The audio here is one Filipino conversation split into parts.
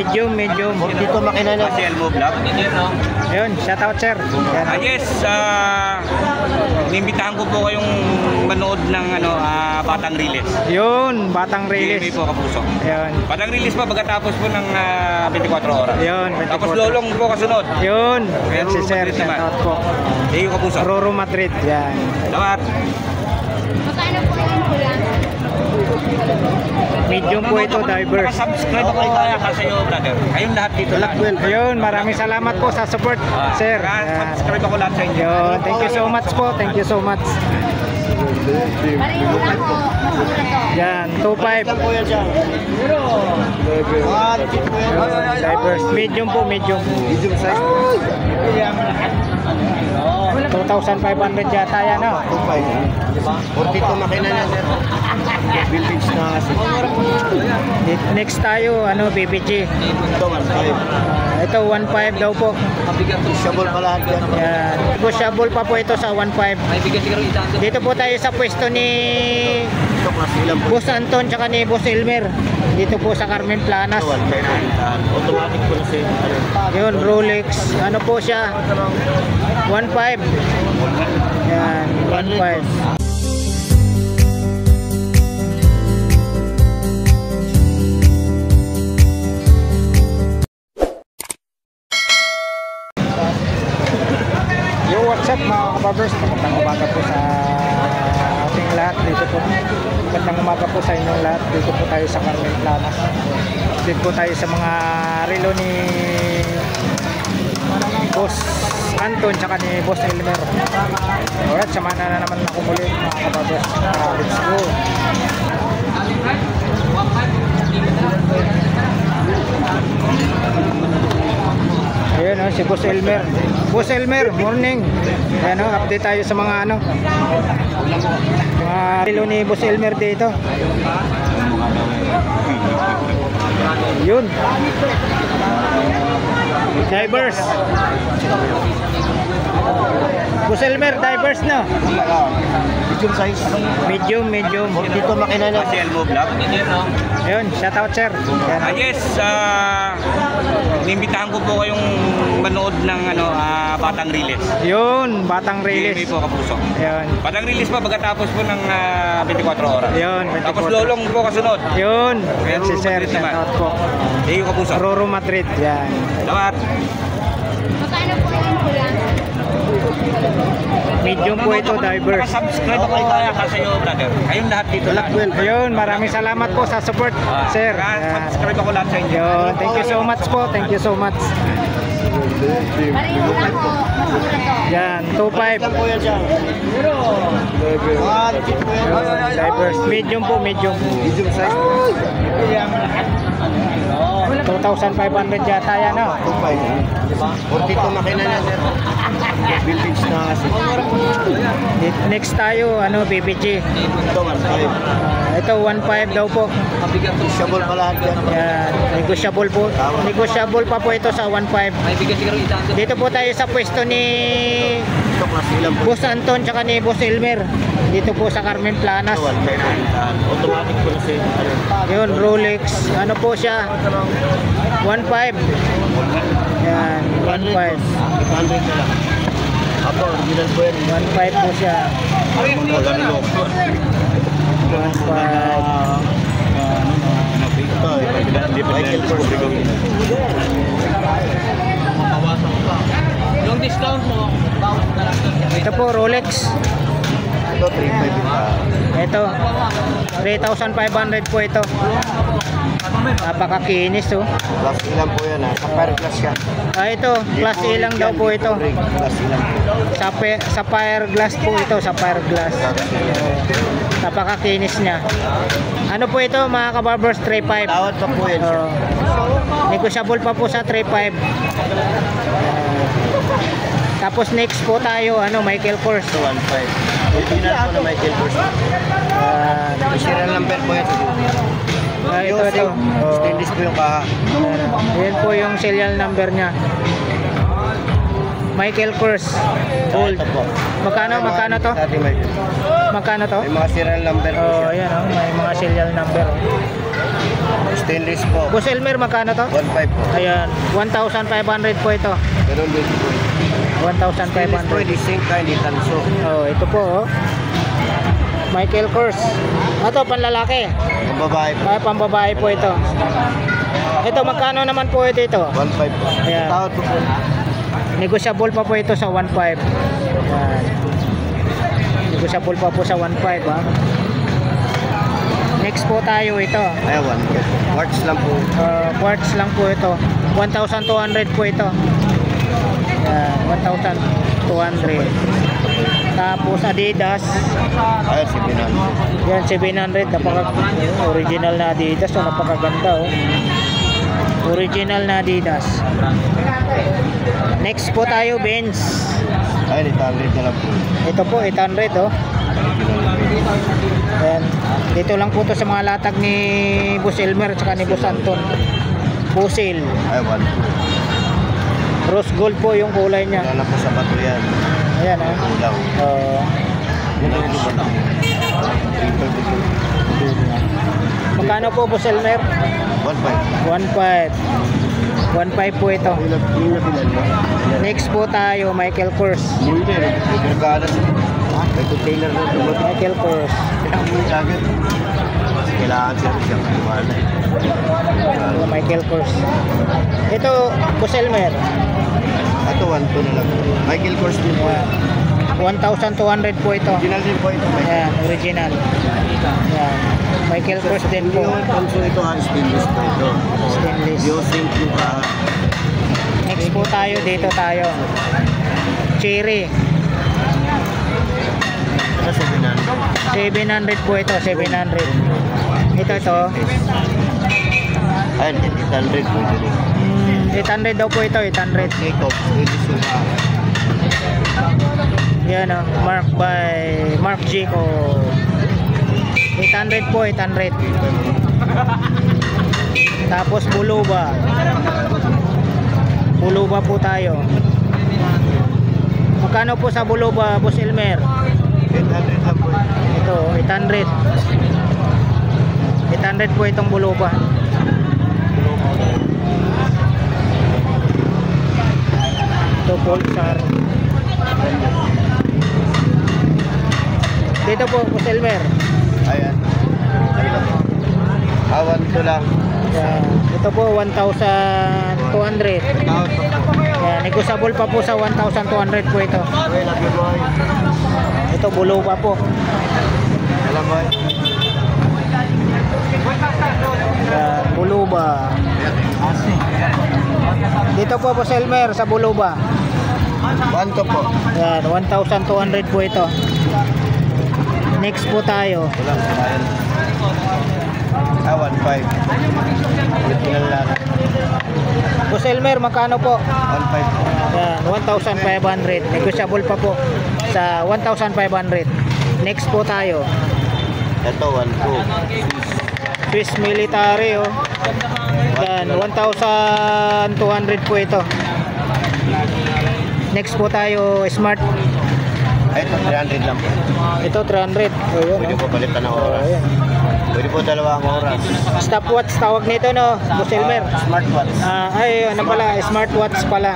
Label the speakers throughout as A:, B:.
A: Medium.
B: Dito makina na.
C: Si Elmo Vlog.
A: Ayun, shout out sir. Yan.
C: Yes, inimbitahan ko po kayong manood ng Batang Riles.
A: Yun, Batang
C: GMA
A: Riles.
C: po, Kapuso.
A: Ayun.
C: Batang Riles pa pagkatapos po ng 24 oras.
A: Ayun, 24.
C: Tapos Lolong po kasunod.
A: Yun,
C: Pero
A: si sir,
C: Madrid
A: shout
C: naman.
A: out po.
C: Thank you, Kapuso.
A: Roro Madrid, yan.
C: Salamat.
D: Magkano po yun, kuya?
A: Medium po ito, diverse.
C: Subscribe ako kaya kasi yung brother. Kayong lahat dito lang.
A: Ayun, maraming salamat po sa support, sir. Yan.
C: Subscribe ako lahat sa inyo.
A: Yun, thank you so much po. Thank you so much.
D: Pareho lang po. Masura to.
A: Yan, 2.5.
B: Po yan siya.
A: Diverse. Medium po, medium.
B: Medium size.
A: 2,500 yata yan, no?
B: 42 makina na sir. Vintage na kasi.
A: Next tayo, BBG.
B: Ito 1.5.
A: Ito, 1.5 daw po.
B: Shabol pa lahat yan.
A: Yan. Negotiable pa po ito sa 1.5. Dito po tayo sa pwesto ni
B: Ito class ilang po.
A: Boss Anton tsaka ni Boss Elmer. Dito po sa Carmen Planas.
B: Ito 1.5. Automatic po na siya.
A: Yun, Rolex. Ano po siya? 1.5. Yan, 1.5. Yo, what's up mga kababers? Magandang umaga po sa ating lahat dito po. Magandang umaga po sa inyong lahat. Dito po tayo sa Carmen Planas. Dito po tayo sa mga relo ni Boss Anton tsaka ni Boss Elmer. Alright, samahan na naman ako muli mga kababers. Let's go. Ayun si Boss Elmer. Boss Elmer, morning. Ayan update tayo sa mga mga relo ni Boss Elmer dito. Yun. Divers. Boss Elmer, divers na.
B: Medium size.
A: Medium.
B: Dito makina na.
C: Si Elmo Vlog.
A: Ayun, shout out sir. Yan.
C: Yes, inimbitahan ko po kayong manood ng Batang Riles.
A: Yun, Batang
C: GMA
A: Riles.
C: po, Kapuso.
A: Ayun.
C: Batang Riles pa pagkatapos po ng 24 oras.
A: Ayun, 24.
C: Tapos Lolong po kasunod.
A: Yun,
C: Pero
A: si sir,
C: Madrid
A: shout
C: naman.
A: out po.
C: Thank you, Kapuso.
A: Roro Madrid, yan.
C: Salamat.
D: Magkano po yun, kuya?
A: Medium po ito, diverse.
C: Subscribe ako kaya kasi yung brother. Kayong lahat dito lang.
A: Ayun, maraming salamat po sa support, sir. Yan.
C: Subscribe ako lahat sa inyo.
A: Yun, thank you so much po. Thank you so much.
D: Pareho lang po. Masura to.
A: Yan, 2.5.
B: Po yan siya.
A: Diverse. Medium po, medium.
B: Medium size.
A: 2,500 yata yan, no?
B: 2.5. 42 makina na sir. Vintage na kasi.
A: Next tayo, BBG.
B: Ito 1.5.
A: Ito, 1.5 daw po.
B: Shabol pa lahat yan.
A: Yan, negotiable po. Negotiable pa po ito sa 1.5. Dito po tayo sa pwesto ni
B: Ito class ilang po.
A: Boss Anton tsaka ni Boss Elmer. Dito po sa Carmen Planas.
B: Ito 1.5. Automatic po na siya.
A: Yun, Rolex. Ano po siya? 1.5. Yan, 1.5.
B: 500 na lang. Apo, original po yan.
A: 1.5 po siya. 1.5.
B: Ito, Michael Kors.
E: Yung discount mo, bawat na lang doon.
A: Ito po, Rolex.
B: Ito, 3.5.
A: Ito, 3,500 po ito. Napakakinis, oh.
B: Class ilang po yan ha. Sapphire glass yan.
A: Ito, class A lang daw po ito.
B: Class ilang.
A: Sapphire glass po ito, sapphire glass. Napakakinis niya. Ano po ito mga kabarbers? 3.5.
B: Tawad pa po yan siya.
A: Negotiable pa po sa 3.5. Tapos next po tayo, Michael Kors.
B: Ito, 1.5. Original po na Michael Kors. Serial number po yan.
A: Ito.
B: Stainless po yung kaha.
A: Yan po yung serial number niya. Michael Kors. Gold.
B: Ito po.
A: Magkano to?
B: Dati Michael.
A: Magkano to?
B: May mga serial number po siya.
A: Ayan, may mga serial number.
B: Stainless po.
A: Boss Elmer, magkano to?
B: 1.5 po.
A: Ayan, 1,500 po ito.
B: Pero dito po. Stainless po,
A: 1,500.
B: hindi sink ka, hindi tanso.
A: Oh, ito po, oh. Michael Kors. Ito, panlalaki.
B: Ang babae po.
A: Ay, pambabae po ito. Ito, magkano naman po ito?
B: 1.5 po.
A: Ayan.
B: Tawad po po.
A: Negosyable pa po ito sa 1.5. Ayan. Negosyable pa po sa 1.5, ha. Next po tayo ito.
B: Ayan, 1. Quartz lang po.
A: Quartz lang po ito. 1,200 po ito. Ayan, 1,200. Tapos Adidas.
B: Ayan, si Pinan.
A: Yan, 700. Original na Adidas. So, napakaganda, oh. Original na Adidas. Next po tayo, Benz.
B: Ayan, 800 na lang po.
A: Ito po, 800, oh. Ayan. Dito lang po to sa mga latag ni Boss Elmer at ni Boss Anton. Pusil.
B: Ayan, 1.
A: Rose gold po yung kulay niya.
B: Wala lang po sa bato yan.
A: Ayan, oh.
B: Ulaw.
A: Magkano po, Boss Elmer?
B: 1.5.
A: 1.5. 1.5 po ito. Next po tayo, Michael Kors.
B: May container na ito.
A: Michael Kors.
B: Kailangan siya rin siyang kumana.
A: Michael Kors. Ito, Boss Elmer.
B: Ito, 1.2 na lang. Michael Kors din po.
A: 1,200 po ito.
B: Original din po ito.
A: Ayan, original. Ayan. Michael Kors din po.
B: Yung tanso ito ha, stainless po ito.
A: Stainless.
B: Yung sink po ha.
A: Next po tayo, dito tayo. Cherry.
B: Ito 700.
A: 700 po ito, 700. Ito.
B: Ayun, 800 po ito.
A: 800 daw po ito, 800.
B: Jacob, ito suha.
A: Yan, Mark Jacob. 800 po, 800. Tapos Buluba. Buluba po tayo. Magkano po sa Buluba, Boss Elmer?
B: 800 lang po.
A: Ito, 800. 800 po itong Buluba. Ito, Pulsar. Dito po, Boss Elmer.
B: Ayan. Awan ko lang.
A: Yan. Ito po 1,200. Yan, negosyable pa po sa 1,200 po ito.
B: Okay, love you boy.
A: Ito bulo pa po.
B: Alam mo
A: Yan, Buluba. Dito po po Elmer sa Buluba.
B: 1 to po.
A: Yan, 1,200 po ito. Next po tayo.
B: Wala, ayan. 1.5. Original lang.
A: Boss Elmer, magkano po?
B: 1.5 po.
A: Yan, 1,500. Negosyable pa po sa 1,500. Next po tayo.
B: Ito, 1.2.
A: Swiss military, oh. Yan, 1,200 po ito. Next po tayo, smart.
B: Ito, 300 lang po.
A: Ito 300. Ayun,
B: Pwede
A: oh.
B: po palitan ng oras.
A: Ayan.
B: Pwede po 2 oras.
A: Stopwatch tawag nito, no? Boss Elmer.
B: Smartwatch.
A: Ay, ano pala, smartwatch pala.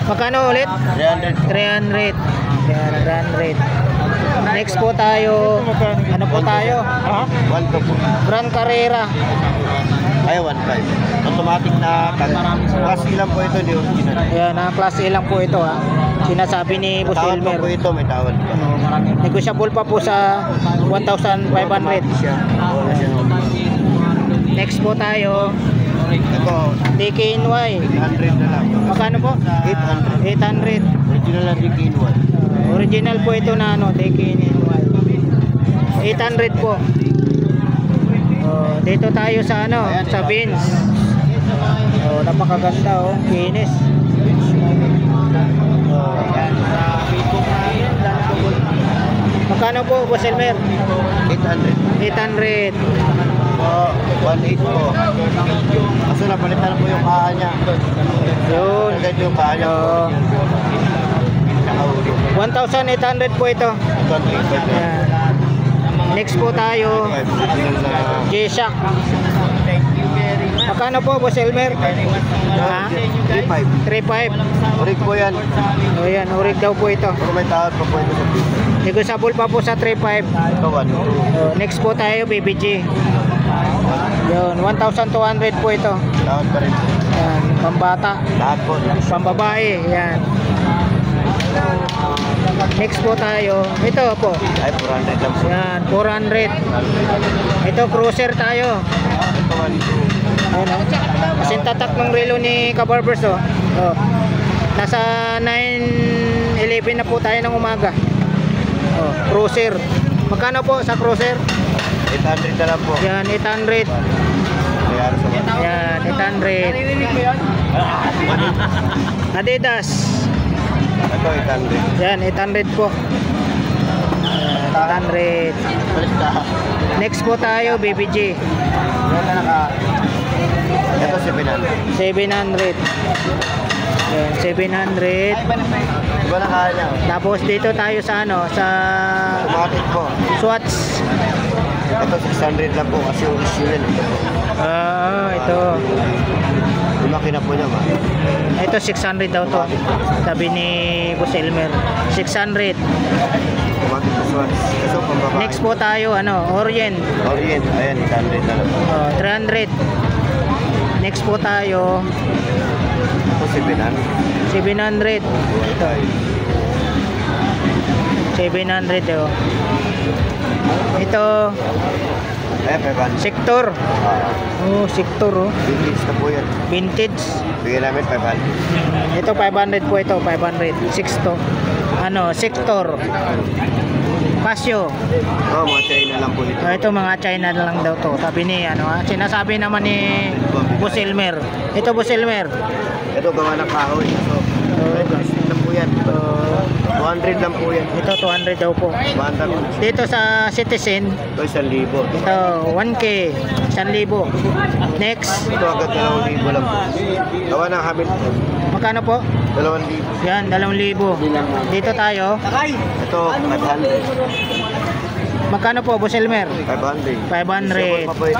A: Magkano ulit?
B: 300.
A: 300. Yan, 300. Next po tayo. Ano po tayo?
B: 1 to po.
A: Grand Carrera.
B: Ay, 1.5. Automatic na class lang po ito, di original.
A: Yan, class A lang po ito, ha. Sinasabi ni Boss
B: Tawad pa
A: Elmer.
B: po ito, may tawad pa.
A: Negosyable pa po sa 1,500.
B: Siya. Wala siya.
A: Next po tayo.
B: Ito,
A: DKNY.
B: 800 na lang.
A: Magkano po?
B: 800.
A: 800.
B: Original na DK1.
A: Original po ito na ano, DKNY. 800 po. Oh, dito tayo sa ano, sa Benz. Oh, napakaganda oh, kinis. Oh, yan sa Facebook natin. Magkano po, Boss Elmer?
B: 800.
A: 800.
B: Po, 1.8 po. Kaso napalitan po yung paa niya.
A: Yun.
B: Agad yung paa niya po.
A: Oh,
B: Nakahuli.
A: 1,800 po ito.
B: Ito, 800.
A: Yan. Next po tayo,
B: Original na
A: G-Shock. Magkano po, Boss Elmer? Ha?
B: 3.5.
A: 3.5.
B: Orig po yan.
A: O yan, orig daw po ito.
B: Pero may tawad pa po ito sa piso.
A: Negotiable pa po sa 3.5.
B: Ito 1.
A: Next po tayo, BBG. Yun, 1,200 po ito.
B: Tawad pa rin.
A: Yan, pambata,
B: Lahat po.
A: pambabae. Yan. Next po tayo, ito po.
B: Ay, 400 lang po.
A: Yan, 400. Ito, cruiser tayo.
B: Ito 1.
A: Ayun, oh. Kasing tatak ng relo ni Kabarbers, oh. Oh. Nasa 9:11 na po tayo ng umaga. Oh, cruiser. Magkano po sa cruiser?
B: 800 na lang po.
A: Yan, 800.
B: Mayroon sa mga.
A: Yan, 800. Adidas.
B: Ito 800.
A: Yan, 800 po. Yan, 800.
B: Balik na.
A: Next po tayo, BBG.
B: Yan na naka. Ito 700.
A: 700. Yan, 700.
B: Diba nakaya niya?
A: Tapos dito tayo sa ano, sa
B: Automatic po.
A: Swatch.
B: Ito 600 lang po kasi yung issue yan. Ito po.
A: Ito.
B: Yung makina po niya ma.
A: Ito 600 daw to. Sabi ni Boss Elmer. 600.
B: Automatic po swatch. Ito pambabae.
A: Next po tayo, ano, Orient.
B: Orient. Ayan, 800 na lang po.
A: 300. Next po tayo,
B: Ito 700.
A: 700.
B: Ito.
A: 700 oh. Ito,
B: Ayan, 500.
A: Sector. Oh, Sector oh.
B: Vintage na po yan.
A: Vintage.
B: Bigyan namin 500.
A: Ito 500 po ito, 500. 6 to. Ano, Sector. Casio.
B: Oo, mga China lang po ito.
A: Ito mga China na lang daw to. Sabi ni ano, sinasabi naman ni Boss Elmer. Ito Boss Elmer.
B: Ito gawa ng kahoy. So, plastic lang po yan. 200 lang po yan.
A: Ito 200 daw po.
B: Banda po.
A: Dito sa Citizen,
B: Ito 1,000.
A: ito 1K, 1,000. Next,
B: Ito agad 2,000 lang po. Gawa ng Hamilton.
A: magkano po?
B: 2,000.
A: Yan, 2,000. Dito tayo.
B: Ito 500.
A: Magkano po, Boss Elmer?
B: 500.
A: 500.
B: Pa po ito.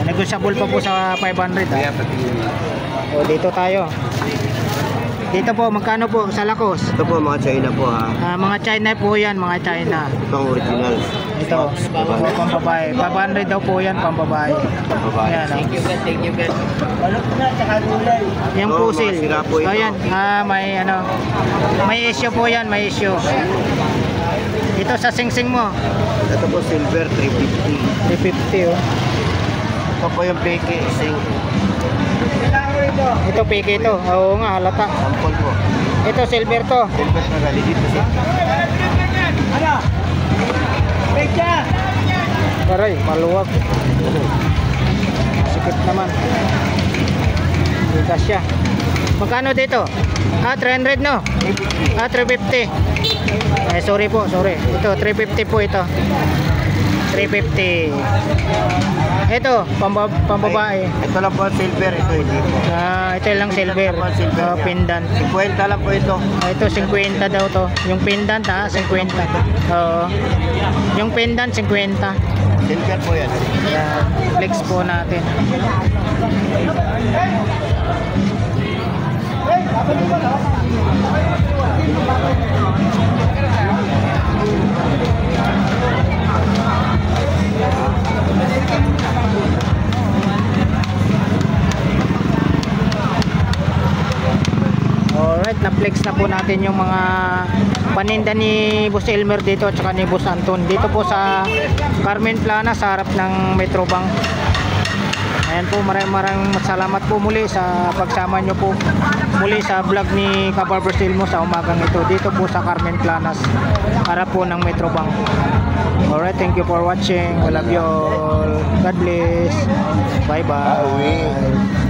A: Negotiable pa po sa 500.
B: Kaya
A: Ah.
B: pati.
A: O, dito tayo. Dito po, magkano po sa Lacoste?
B: Ito po mga China po ha.
A: Mga China po yan, mga China.
B: Ito ang original.
A: Ito, pambabae. 500 daw po yan, pambabae.
B: Babae.
A: Yan, oh.
E: Thank you, guys.
A: Yung
B: Oo,
A: pusil.
B: mga sira po ito.
A: Ayan, may ano, may issue po yan, may issue. Ito sa singsing mo,
B: Ito po silver 350.
A: 350 oh.
B: Ito po yung peke sing.
A: Ito peke ito, oo nga, halata.
B: Sample po.
A: Ito silver to.
B: Silver na galigid po siya.
A: Aray, maluwag. Sikip naman. Dito siya. Magkano dito? 300 no? 350. Sorry po, sorry. Ito, 350 po ito. 350. Ito, pambabae.
B: Ito lang po ang silver, ito hindi po.
A: Ito lang silver. Pendant.
B: 50 lang po ito.
A: Ito 50 daw to. Yung pendant 50. Oo. Yung pendant 50.
B: Silver po yan.
A: Yan. Flex po natin. Alright, na-flex na po natin yung mga paninda ni Boss Elmer dito at saka ni Boss Anton dito po sa Carmen Plana sa harap ng Metrobank. Ayan po, maraming salamat po muli sa pagsama nyo po muli sa vlog ni Kabarber Silmo sa umagang ito dito po sa Carmen Planas harap po ng Metrobank. Alright, thank you for watching. I love you all. God bless. Bye bye.